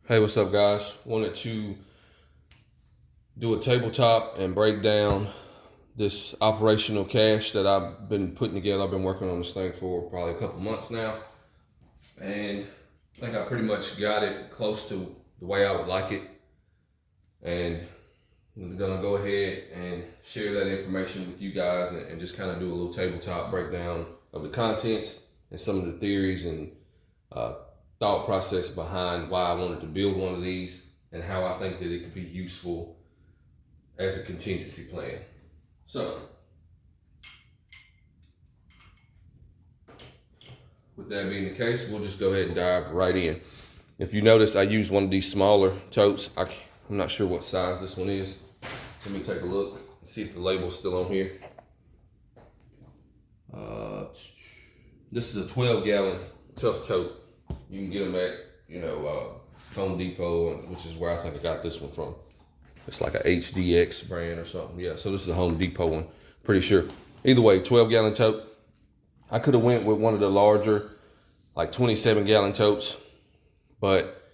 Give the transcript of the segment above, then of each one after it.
Hey, what's up, guys? Wanted to do a tabletop and break down this operational cache that I've been putting together. I've been working on this thing for probably a couple months now, and I think I pretty much got it close to the way I would like it. And I'm gonna go ahead and share that information with you guys and just kind of do a little tabletop breakdown of the contents and some of the theories and thought process behind why I wanted to build one of these and how I think that it could be useful as a contingency plan. So, with that being the case, we'll just go ahead and dive right in. If you notice, I used one of these smaller totes. I'm not sure what size this one is. Let me take a look and see if the label's still on here. This is a 12-gallon tough tote. You can get them at, Home Depot, which is where I think I got this one from. It's like a HDX brand or something. Yeah, so this is a Home Depot one, pretty sure. Either way, 12-gallon tote. I could have went with one of the larger, like 27-gallon totes, but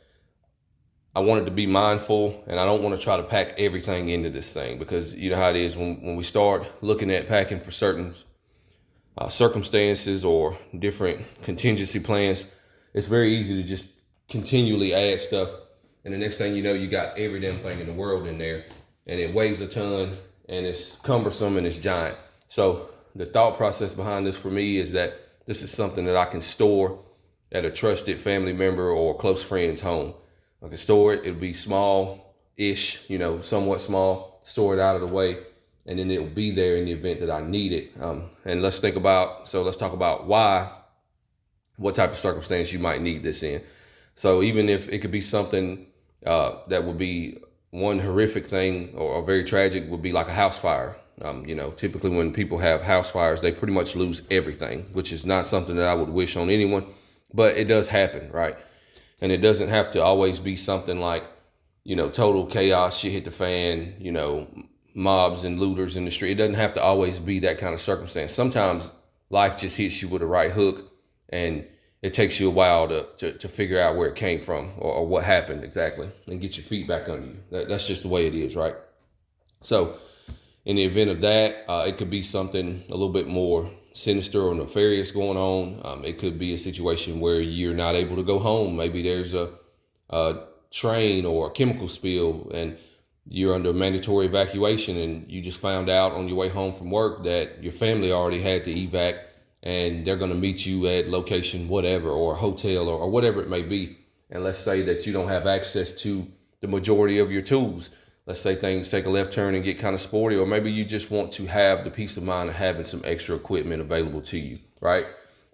I wanted to be mindful, and I don't want to try to pack everything into this thing, because you know how it is when we start looking at packing for certain circumstances or different contingency plans. It's very easy to just continually add stuff, and the next thing you know, you got every damn thing in the world in there, and it weighs a ton, and it's cumbersome, and it's giant. So the thought process behind this for me is that this is something that I can store at a trusted family member or close friend's home. I can store it. It'll be small-ish, somewhat small, store it out of the way, and then it'll be there in the event that I need it. And let's talk about what type of circumstance you might need this in. So even if it could be something that would be one horrific thing or very tragic, would be like a house fire. Typically when people have house fires, they pretty much lose everything, which is not something that I would wish on anyone, but it does happen, right? And it doesn't have to always be something like, total chaos, shit hit the fan, mobs and looters in the street. It doesn't have to always be that kind of circumstance. Sometimes life just hits you with a right hook, and it takes you a while to figure out where it came from or what happened exactly, and get your feet back under you. That's just the way it is, right? So in the event of that, it could be something a little bit more sinister or nefarious going on. It could be a situation where you're not able to go home. Maybe there's a train or a chemical spill, and you're under mandatory evacuation, and you just found out on your way home from work that your family already had to evac, and they're going to meet you at location whatever, or a hotel, or whatever it may be. And let's say that you don't have access to the majority of your tools. Let's say things take a left turn and get kind of sporty, or maybe you just want to have the peace of mind of having some extra equipment available to you, right?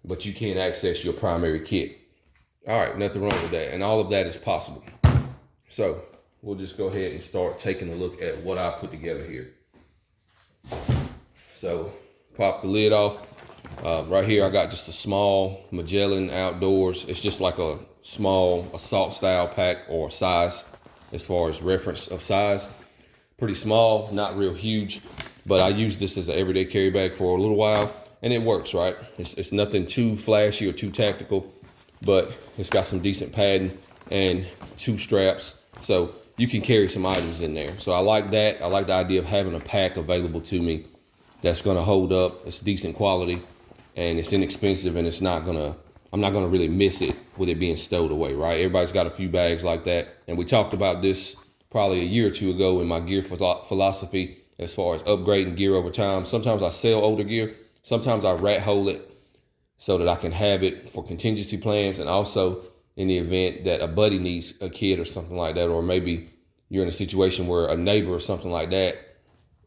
But you can't access your primary kit. All right, nothing wrong with that. And all of that is possible. So we'll just go ahead and start taking a look at what I put together here. So pop the lid off. Right here, I got just a small Magellan Outdoors. It's just like a small assault style pack or size as far as reference of size. Pretty small, not real huge, but I use this as an everyday carry bag for a little while, and it works, right? It's nothing too flashy or too tactical, but it's got some decent padding and 2 straps, so you can carry some items in there. So I like that. I like the idea of having a pack available to me that's gonna hold up. It's decent quality, and it's inexpensive, and I'm not gonna really miss it with it being stowed away, right? Everybody's got a few bags like that, and we talked about this probably a year or two ago in my gear philosophy as far as upgrading gear over time. Sometimes I sell older gear, sometimes I rat hole it so that I can have it for contingency plans, and also in the event that a buddy needs a kit or something like that, or maybe you're in a situation where a neighbor or something like that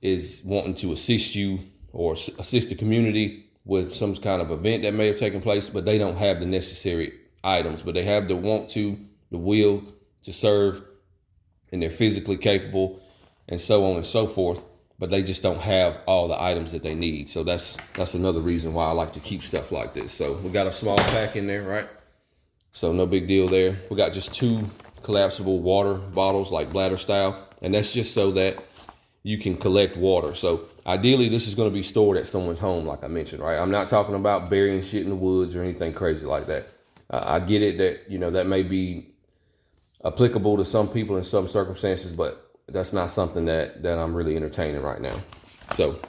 is wanting to assist you or assist the community with some kind of event that may have taken place, but they don't have the necessary items, but they have the want to, the will to serve, and they're physically capable, and so on and so forth, but they just don't have all the items that they need. So that's another reason why I like to keep stuff like this. So we got a small pack in there, right? So no big deal there. We got just 2 collapsible water bottles, like bladder style, and that's just so that you can collect water. So ideally, this is going to be stored at someone's home, like I mentioned, right? I'm not talking about burying shit in the woods or anything crazy like that. I get it that, that may be applicable to some people in some circumstances, but that's not something that I'm really entertaining right now. So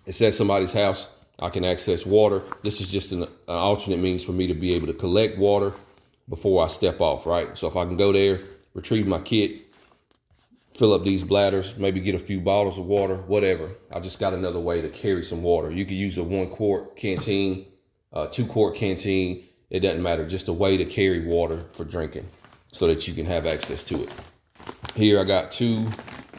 it's at somebody's house. I can access water. This is just an alternate means for me to be able to collect water before I step off, right? So if I can go there, retrieve my kit, fill up these bladders, maybe get a few bottles of water, whatever. I just got another way to carry some water. You could use a 1 quart canteen, 2 quart canteen. It doesn't matter, just a way to carry water for drinking so that you can have access to it. Here I got 2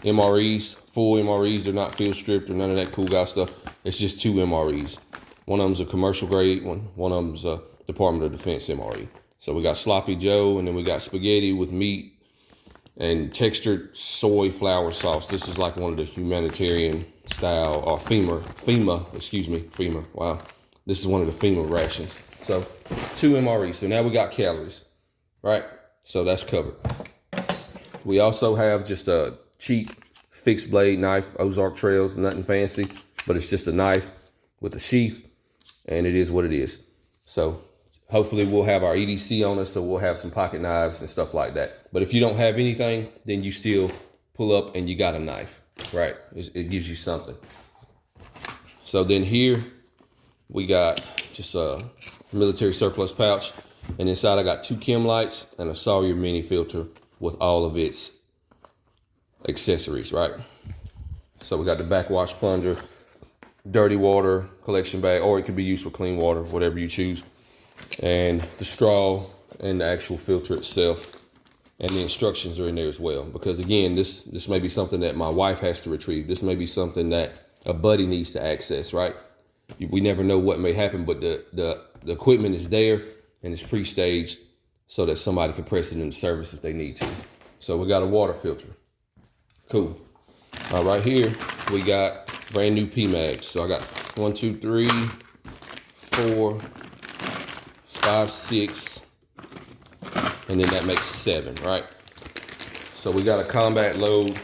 MREs, full MREs. They're not field stripped or none of that cool guy stuff. It's just 2 MREs. One of them's a commercial grade, one of them's a Department of Defense MRE. So we got Sloppy Joe, and then we got spaghetti with meat and textured soy flour sauce. This is like one of the humanitarian style, or FEMA. Wow. This is one of the FEMA rations. So 2 MREs. So now we got calories, right? So that's covered. We also have just a cheap fixed blade knife, Ozark Trails, nothing fancy, but it's just a knife with a sheath, and it is what it is. So hopefully we'll have our EDC on us, so we'll have some pocket knives and stuff like that. But if you don't have anything, then you still pull up and you got a knife, right? It gives you something. So then here we got just a military surplus pouch, and inside I got 2 chem lights and a Sawyer mini filter with all of its accessories, right? So we got the backwash plunger, dirty water collection bag, or it could be used for clean water, whatever you choose, and the straw and the actual filter itself, and the instructions are in there as well. Because again, this may be something that my wife has to retrieve. This may be something that a buddy needs to access, right? We never know what may happen, but the equipment is there and it's pre-staged so that somebody can press it into service if they need to. So we got a water filter. Cool. Right here, we got brand new PMags. So I got 1, 2, 3, 4, 5, 6, and then that makes 7, right? So we got a combat load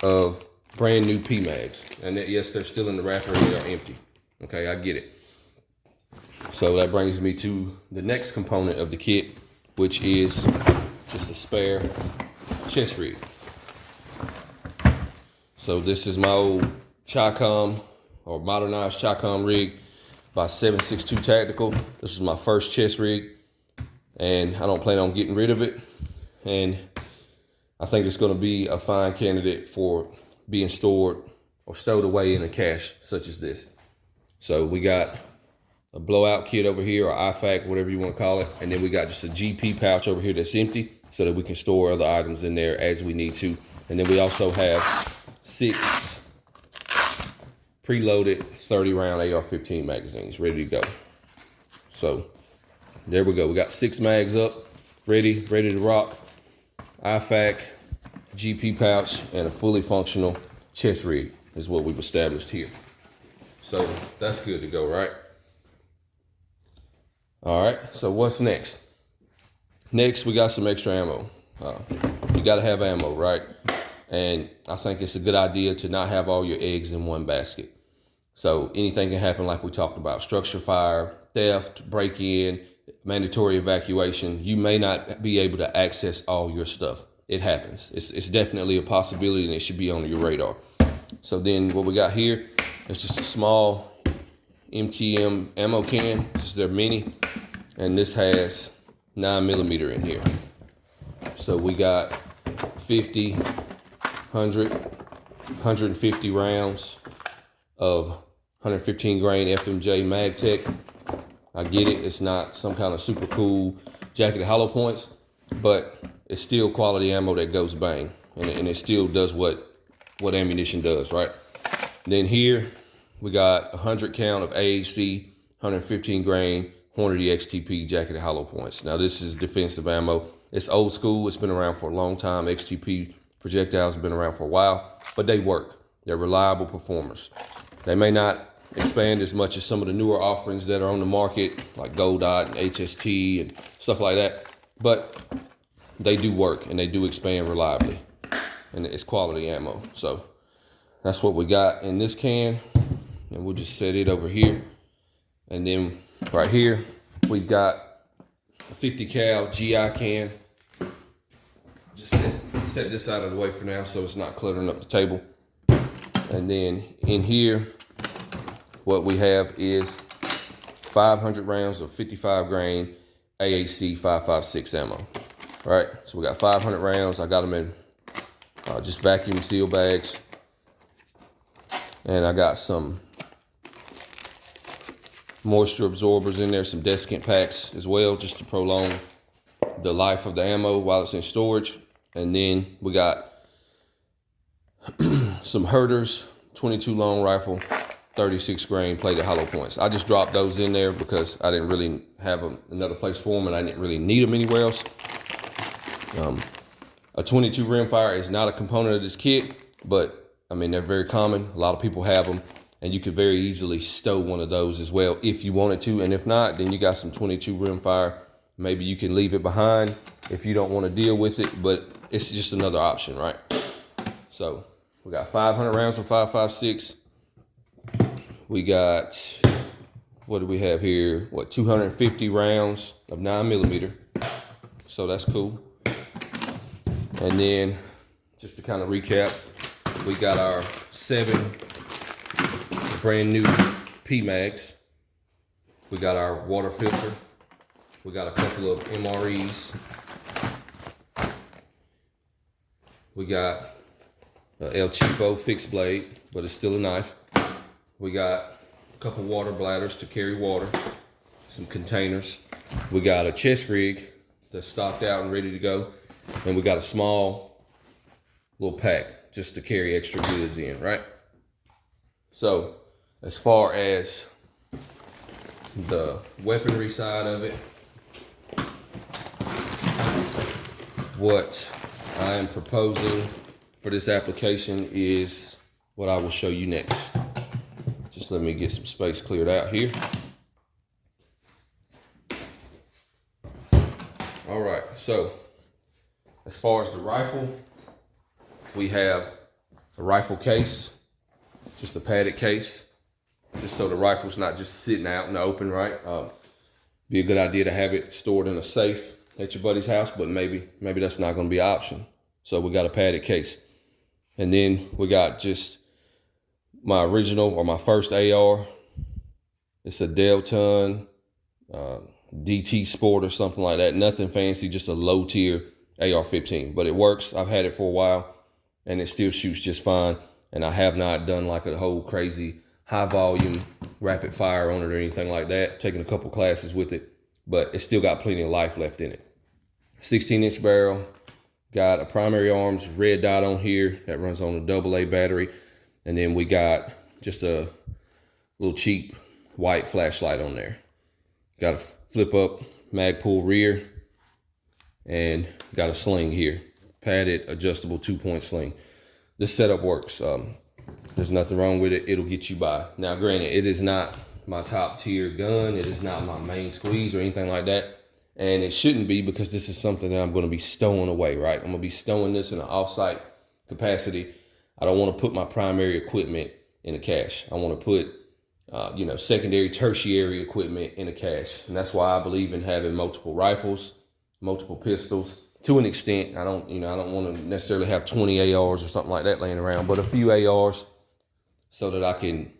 of brand new PMags. And yes, they're still in the wrapper and they are empty. Okay, I get it. So that brings me to the next component of the kit, which is just a spare chest rig. So this is my old Chi-Com, or modernized Chi-Com rig by 762 Tactical. This is my first chest rig, and I don't plan on getting rid of it. And I think it's going to be a fine candidate for being stored or stowed away in a cache such as this. So we got a blowout kit over here, or IFAC, whatever you want to call it. And then we got just a GP pouch over here that's empty so that we can store other items in there as we need to. And then we also have 6 preloaded 30-round AR-15 magazines ready to go. So there we go. We got 6 mags up, ready to rock. IFAC, GP pouch, and a fully functional chest rig is what we've established here. So that's good to go, right? All right, so what's next? Next, we got some extra ammo. You gotta have ammo, right? And I think it's a good idea to not have all your eggs in one basket. So anything can happen, like we talked about: structure fire, theft, break-in, mandatory evacuation. You may not be able to access all your stuff. It happens. It's definitely a possibility, and it should be on your radar. So then what we got here is just a small MTM ammo can. This is their mini, and this has 9mm in here. So we got 50, 100, 150 rounds of 115 grain FMJ MagTech. I get it. It's not some kind of super cool jacketed hollow points, but it's still quality ammo that goes bang, and it still does what ammunition does, right? Then here we got 100 count of AAC, 115 grain Hornady XTP jacketed hollow points. Now this is defensive ammo. It's old school. It's been around for a long time. XTP projectiles have been around for a while, but they work. They're reliable performers. They may not expand as much as some of the newer offerings that are on the market, like Gold Dot and HST and stuff like that, but they do work and they do expand reliably, and it's quality ammo. So that's what we got in this can, and we'll just set it over here. And then right here we got a 50 cal GI can. just set this out of the way for now so it's not cluttering up the table. And then in here, what we have is 500 rounds of 55 grain AAC 5.56 ammo. All right, so we got 500 rounds. I got them in just vacuum seal bags. And I got some moisture absorbers in there, some desiccant packs as well, just to prolong the life of the ammo while it's in storage. And then we got some Herters 22 long rifle, 36 grain plated hollow points. I just dropped those in there because I didn't really have another place for them, and I didn't really need them anywhere else. A 22 rimfire is not a component of this kit, but I mean, they're very common. A lot of people have them, and you could very easily stow one of those as well if you wanted to. And if not, then you got some 22 rimfire. Maybe you can leave it behind if you don't want to deal with it, but it's just another option, right? So we got 500 rounds of 5.56. We got, what do we have here? 250 rounds of 9mm. So that's cool. And then, just to kind of recap, we got our 7 brand new PMags. We got our water filter. We got a couple of MREs. We got a El Cheapo fixed blade, but it's still a knife. We got a couple water bladders to carry water, some containers. We got a chest rig that's stocked out and ready to go. And we got a small little pack just to carry extra goods in, right? So as far as the weaponry side of it, what I am proposing for this application is what I will show you next. Just let me get some space cleared out here. All right, so as far as the rifle, we have a rifle case, just a padded case, just so the rifle's not just sitting out in the open, right? Be a good idea to have it stored in a safe at your buddy's house, but maybe that's not gonna be an option. So we got a padded case. And then we got just my original, or my first AR. It's a Delton DT Sport or something like that. Nothing fancy, just a low tier AR-15, but it works. I've had it for a while and it still shoots just fine. And I have not done like a whole crazy high volume rapid fire on it or anything like that. Taken a couple classes with it, but it's still got plenty of life left in it. 16-inch barrel, got a primary arms red dot on here that runs on a AA battery. And then we got just a little cheap white flashlight on there. Got a flip up Magpul rear, and got a sling here, padded adjustable 2-point sling. This setup works. There's nothing wrong with it. It'll get you by. Now, granted, it is not my top tier gun. It is not my main squeeze or anything like that. And it shouldn't be, because this is something that I'm going to be stowing away, right? I'm going to be stowing this in an offsite capacity. I don't want to put my primary equipment in a cache. I want to put, secondary, tertiary equipment in a cache. And that's why I believe in having multiple rifles, multiple pistols. To an extent, I don't want to necessarily have 20 ARs or something like that laying around, but a few ARs so that I can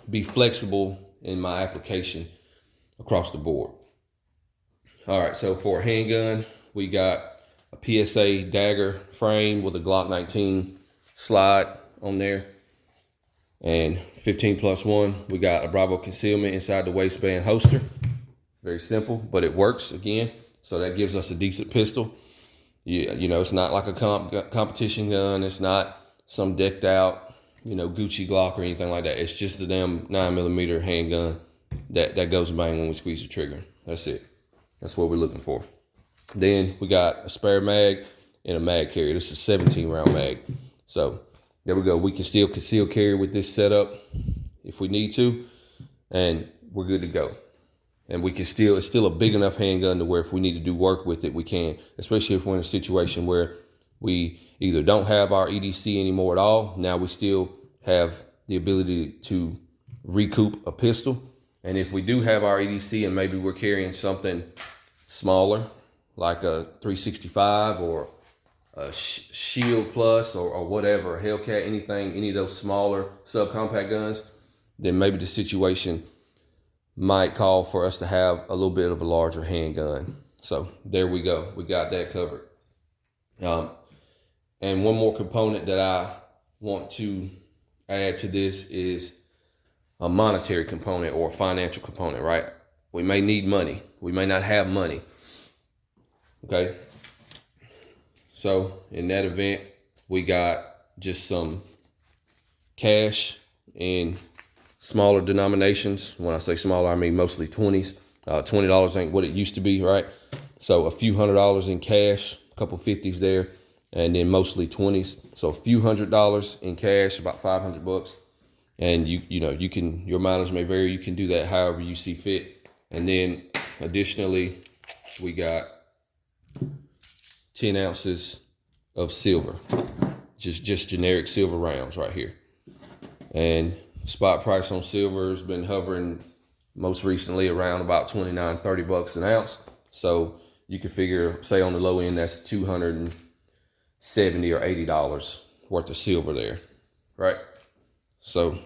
be flexible in my application across the board. All right, so for a handgun, we got a PSA dagger frame with a Glock 19 slide on there. And 15+1, we got a Bravo concealment inside the waistband holster. Very simple, but it works again. So that gives us a decent pistol. It's not like a competition gun. It's not some decked out, Gucci Glock or anything like that. It's just a damn 9mm handgun that goes bang when we squeeze the trigger. That's it. That's what we're looking for. Then we got a spare mag and a mag carrier. This is a 17-round mag. So there we go. We can still conceal carry with this setup if we need to, and we're good to go. And we can it's still a big enough handgun to where if we need to do work with it, we can, especially if we're in a situation where we either don't have our EDC anymore at all. Now we still have the ability to recoup a pistol. And if we do have our EDC and maybe we're carrying something smaller, like a 365 or Shield Plus or whatever, a Hellcat, anything, any of those smaller subcompact guns, then maybe the situation might call for us to have a little bit of a larger handgun. So there we go. We got that covered. And one more component that I want to add to this is a monetary component or a financial component, right? We may need money. We may not have money. Okay. So in that event, we got just some cash in smaller denominations. When I say smaller, I mean mostly 20s. $20 ain't what it used to be, right? So a few $100s in cash, a couple 50s there, and then mostly 20s. So a few $100s in cash, about $500. And you can, your mileage may vary. You can do that however you see fit. And then additionally, we got 10 ounces of silver, just generic silver rounds right here. And spot price on silver has been hovering most recently around about $29-30 an ounce. So you can figure, say on the low end, that's $270 or $80 worth of silver there, right? So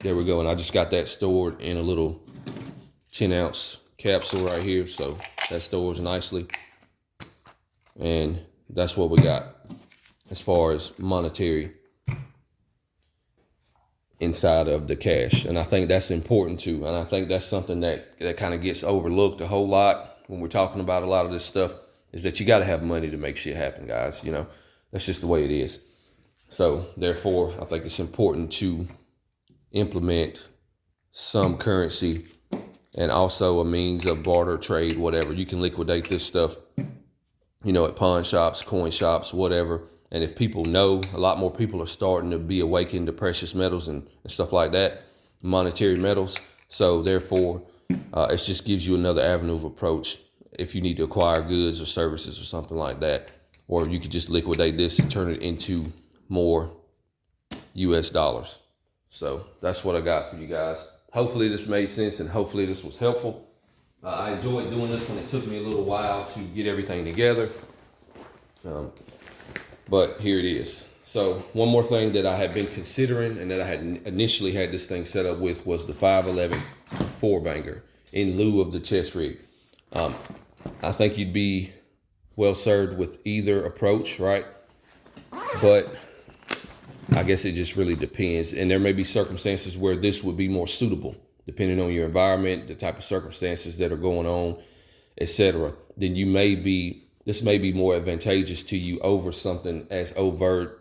there we go. And I just got that stored in a little 10-ounce capsule right here. So that stores nicely. And that's what we got as far as monetary inside of the cache. And I think that's important too. And I think that's something that kind of gets overlooked a whole lot when we're talking about a lot of this stuff, is that you got to have money to make shit happen, guys. That's just the way it is. So therefore, I think it's important to implement some currency and also a means of barter, trade, whatever. You can liquidate this stuff, at pawn shops, coin shops, whatever. And if people know, a lot more people are starting to be awakened to precious metals and stuff like that, monetary metals. So therefore, it just gives you another avenue of approach if you need to acquire goods or services or something like that. Or you could just liquidate this and turn it into more US dollars. So that's what I got for you guys. Hopefully this made sense and hopefully this was helpful. I enjoyed doing this one. It took me a little while to get everything together. But here it is. So one more thing that I had been considering and that I had initially had this thing set up with was the 511 4-banger in lieu of the chest rig. I think you'd be well served with either approach, right? But I guess it just really depends. And there may be circumstances where this would be more suitable, depending on your environment, the type of circumstances that are going on, etc. Then this may be more advantageous to you over something as overt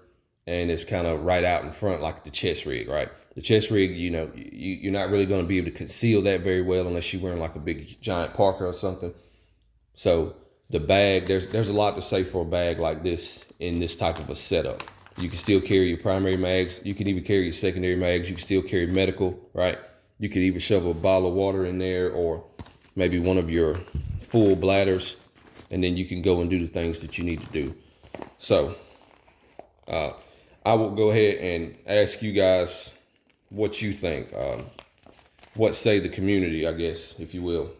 and it's kind of right out in front, like the chest rig, right? The chest rig, you're not really going to be able to conceal that very well unless you're wearing like a big giant parka or something. So the bag, there's a lot to say for a bag like this in this type of a setup. You can still carry your primary mags. You can even carry your secondary mags. You can still carry medical, right? You could even shove a bottle of water in there or maybe one of your full bladders, and then you can go and do the things that you need to do. So I will go ahead and ask you guys what you think. What say the community, I guess, if you will.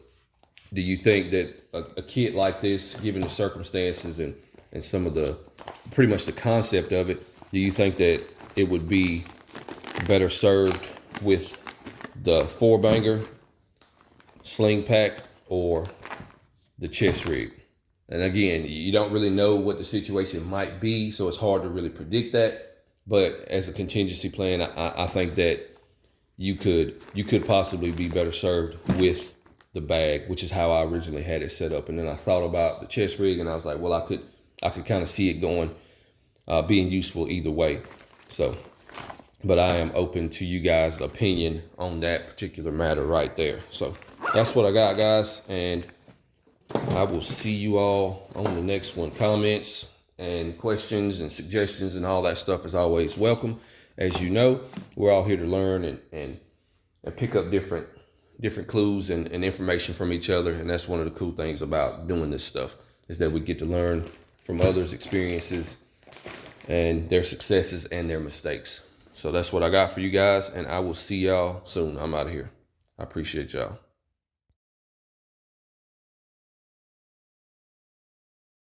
Do you think that a kit like this, given the circumstances and some of the, pretty much the concept of it, do you think that it would be better served with the 4-banger sling pack or the chest rig? And again, you don't really know what the situation might be, so it's hard to really predict that. But as a contingency plan, I think that you could possibly be better served with the bag, which is how I originally had it set up. And then I thought about the chest rig, and I was like, well, I could kind of see it going, being useful either way. So, but I am open to you guys' opinion on that particular matter right there. So that's what I got, guys, and I will see you all on the next one. Comments and questions and suggestions and all that stuff is always welcome. As you know, we're all here to learn and pick up different clues and information from each other. And that's one of the cool things about doing this stuff, is that we get to learn from others' experiences and their successes and their mistakes. So that's what I got for you guys, and I will see y'all soon. I'm out of here. I appreciate y'all.